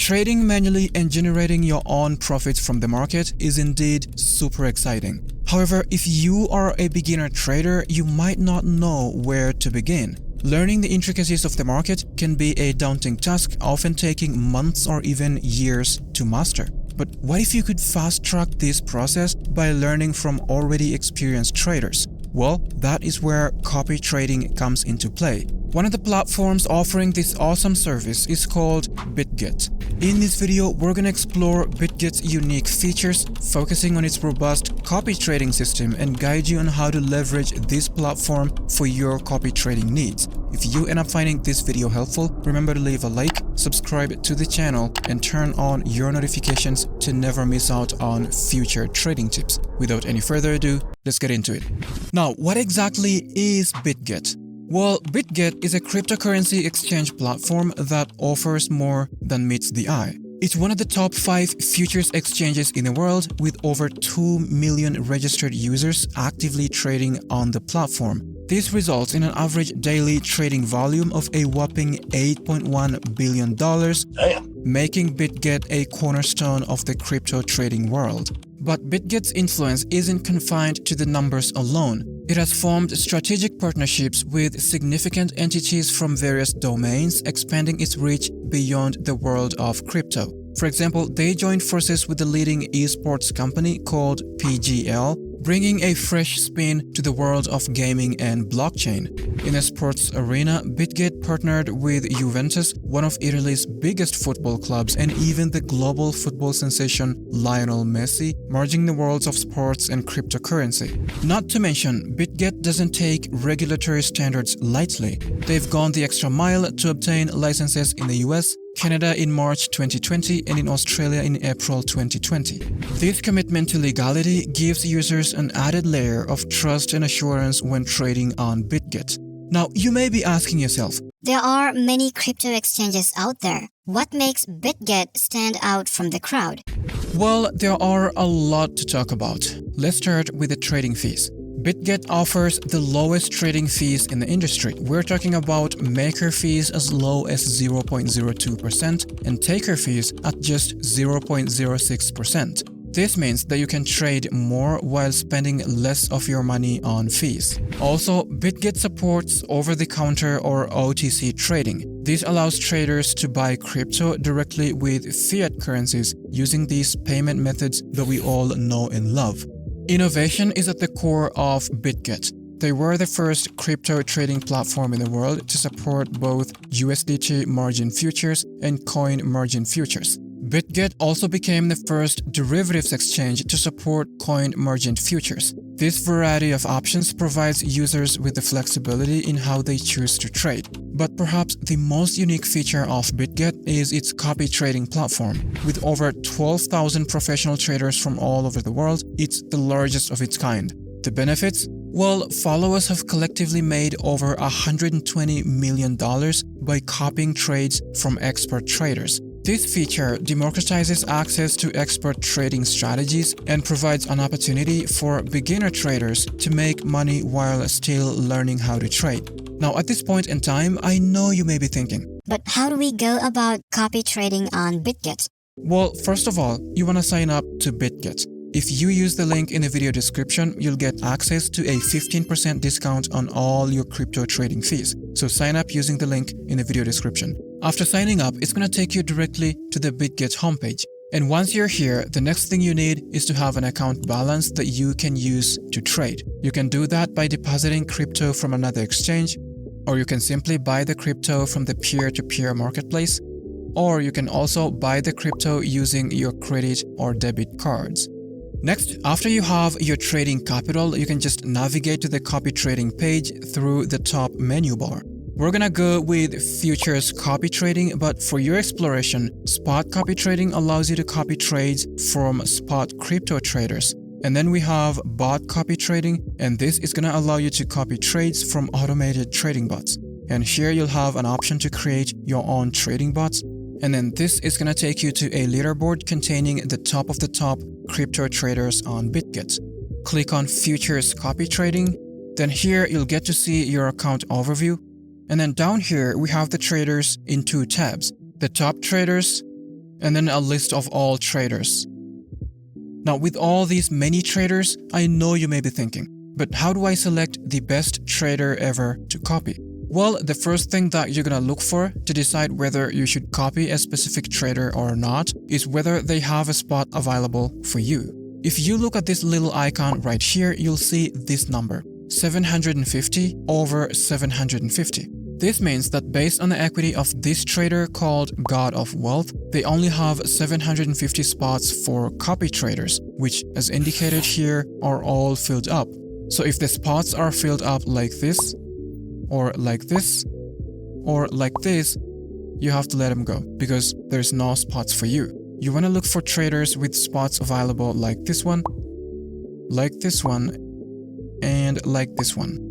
Trading manually and generating your own profits from the market is indeed super exciting. However, if you are a beginner trader, you might not know where to begin. Learning the intricacies of the market can be a daunting task, often taking months or even years to master. But what if you could fast-track this process by learning from already experienced traders? Well, that is where copy trading comes into play. One of the platforms offering this awesome service is called Bitget. In this video, we're going to explore Bitget's unique features, focusing on its robust copy trading system and guide you on how to leverage this platform for your copy trading needs. If you end up finding this video helpful, remember to leave a like, subscribe to the channel, and turn on your notifications to never miss out on future trading tips. Without any further ado, let's get into it. Now, what exactly is Bitget? Well, Bitget is a cryptocurrency exchange platform that offers more than meets the eye. It's one of the top 5 futures exchanges in the world, with over 2 million registered users actively trading on the platform. This results in an average daily trading volume of a whopping $8.1 billion, making Bitget a cornerstone of the crypto trading world. But Bitget's influence isn't confined to the numbers alone. It has formed strategic partnerships with significant entities from various domains, expanding its reach beyond the world of crypto. For example, they joined forces with the leading esports company called PGL, bringing a fresh spin to the world of gaming and blockchain. In the sports arena, Bitget partnered with Juventus, one of Italy's biggest football clubs, and even the global football sensation Lionel Messi, merging the worlds of sports and cryptocurrency. Not to mention, Bitget doesn't take regulatory standards lightly. They've gone the extra mile to obtain licenses in the US, Canada in March 2020, and in Australia in April 2020. This commitment to legality gives users an added layer of trust and assurance when trading on Bitget. Now, you may be asking yourself, there are many crypto exchanges out there. What makes Bitget stand out from the crowd? Well, there are a lot to talk about. Let's start with the trading fees. Bitget offers the lowest trading fees in the industry. We're talking about maker fees as low as 0.02% and taker fees at just 0.06%. This means that you can trade more while spending less of your money on fees. Also, Bitget supports over-the-counter or OTC trading. This allows traders to buy crypto directly with fiat currencies using these payment methods that we all know and love. Innovation is at the core of Bitget. They were the first crypto trading platform in the world to support both USDT margin futures and coin margin futures. Bitget also became the first derivatives exchange to support coin margin futures. This variety of options provides users with the flexibility in how they choose to trade. But perhaps the most unique feature of Bitget is its copy trading platform. With over 12,000 professional traders from all over the world, it's the largest of its kind. The benefits? Well, followers have collectively made over $120 million by copying trades from expert traders. This feature democratizes access to expert trading strategies and provides an opportunity for beginner traders to make money while still learning how to trade. Now, at this point in time, I know you may be thinking, but how do we go about copy trading on Bitget? Well, first of all, you want to sign up to Bitget. If you use the link in the video description, you'll get access to a 15% discount on all your crypto trading fees. So sign up using the link in the video description. After signing up, it's going to take you directly to the Bitget homepage. And once you're here, the next thing you need is to have an account balance that you can use to trade. You can do that by depositing crypto from another exchange, or you can simply buy the crypto from the peer-to-peer marketplace, or you can also buy the crypto using your credit or debit cards. Next, after you have your trading capital, you can just navigate to the copy trading page through the top menu bar. We're gonna go with futures copy trading, but for your exploration, spot copy trading allows you to copy trades from spot crypto traders. And then we have bot copy trading, and this is gonna allow you to copy trades from automated trading bots. And here you'll have an option to create your own trading bots. And then this is gonna take you to a leaderboard containing the top of the top crypto traders on Bitget. Click on futures copy trading. Then here you'll get to see your account overview. And then down here we have the traders in 2 tabs, the top traders and then a list of all traders. Now, with all these many traders, I know you may be thinking, but how do I select the best trader ever to copy? Well, the first thing that you're gonna look for to decide whether you should copy a specific trader or not is whether they have a spot available for you. If you look at this little icon right here, you'll see this number, 750 over 750. This means that based on the equity of this trader called God of Wealth, they only have 750 spots for copy traders, which as indicated here are all filled up. So if the spots are filled up like this, or like this, or like this, you have to let them go because there's no spots for you. You want to look for traders with spots available like this one, and like this one.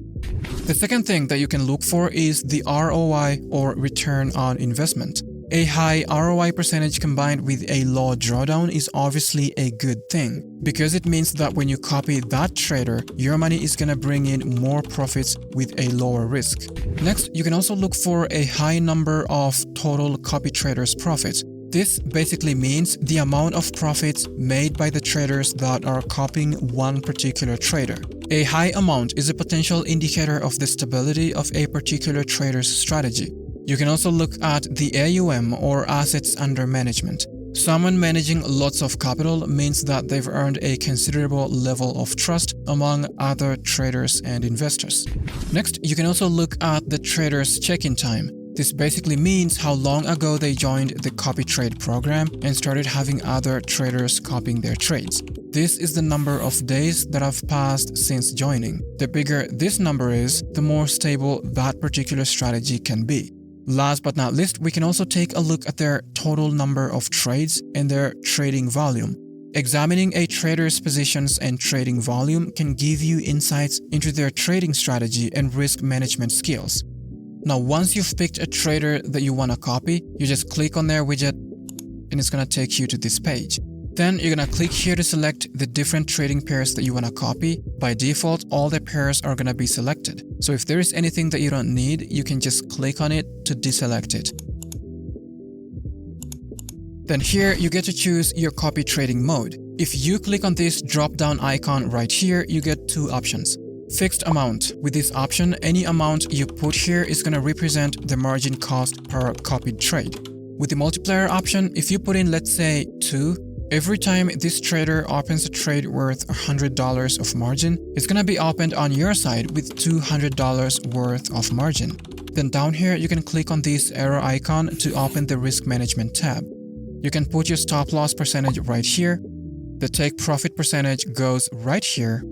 The second thing that you can look for is the ROI or return on investment. A high ROI percentage combined with a low drawdown is obviously a good thing because it means that when you copy that trader, your money is gonna bring in more profits with a lower risk. Next, you can also look for a high number of total copy traders' profits. This basically means the amount of profits made by the traders that are copying one particular trader. A high amount is a potential indicator of the stability of a particular trader's strategy. You can also look at the AUM or assets under management. Someone managing lots of capital means that they've earned a considerable level of trust among other traders and investors. Next, you can also look at the trader's check-in time. This basically means how long ago they joined the copy trade program and started having other traders copying their trades. This is the number of days that have passed since joining. The bigger this number is, the more stable that particular strategy can be. Last but not least, we can also take a look at their total number of trades and their trading volume. Examining a trader's positions and trading volume can give you insights into their trading strategy and risk management skills. Now, once you've picked a trader that you want to copy, you just click on their widget and it's going to take you to this page. Then you're going to click here to select the different trading pairs that you want to copy. By default, all the pairs are going to be selected. So if there is anything that you don't need, you can just click on it to deselect it. Then here you get to choose your copy trading mode. If you click on this drop-down icon right here, you get two options. Fixed amount. With this option, any amount you put here is going to represent the margin cost per copied trade. With the multiplier option, if you put in, let's say, 2, every time this trader opens a trade worth $100 of margin, it's going to be opened on your side with $200 worth of margin. Then down here, you can click on this arrow icon to open the risk management tab. You can put your stop loss percentage right here. The take profit percentage goes right here.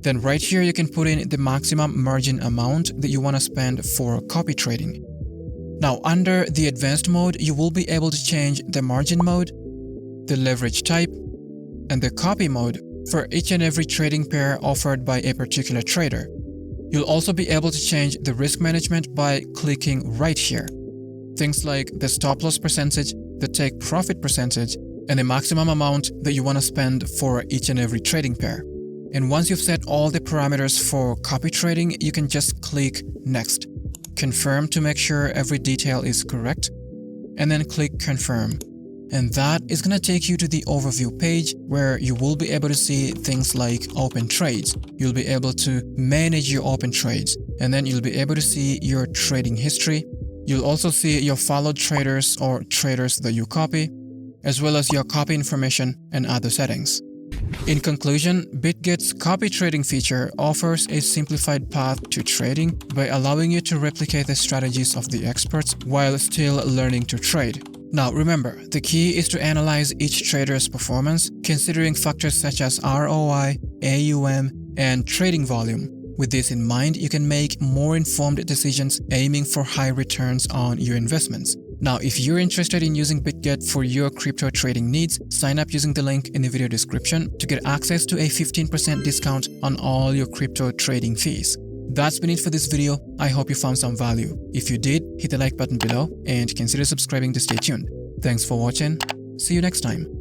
Then right here, you can put in the maximum margin amount that you want to spend for copy trading. Now, under the advanced mode, you will be able to change the margin mode, the leverage type, and the copy mode for each and every trading pair offered by a particular trader. You'll also be able to change the risk management by clicking right here. Things like the stop loss percentage, the take profit percentage, and the maximum amount that you want to spend for each and every trading pair. And once you've set all the parameters for copy trading, you can just click Next. Confirm to make sure every detail is correct, and then click Confirm. And that is going to take you to the overview page where you will be able to see things like open trades. You'll be able to manage your open trades, and then you'll be able to see your trading history. You'll also see your followed traders or traders that you copy, as well as your copy information and other settings. In conclusion, Bitget's copy trading feature offers a simplified path to trading by allowing you to replicate the strategies of the experts while still learning to trade. Now remember, the key is to analyze each trader's performance, considering factors such as ROI, AUM, and trading volume. With this in mind, you can make more informed decisions aiming for high returns on your investments. Now, if you're interested in using Bitget for your crypto trading needs, sign up using the link in the video description to get access to a 15% discount on all your crypto trading fees. That's been it for this video. I hope you found some value. If you did, hit the like button below and consider subscribing to stay tuned. Thanks for watching. See you next time.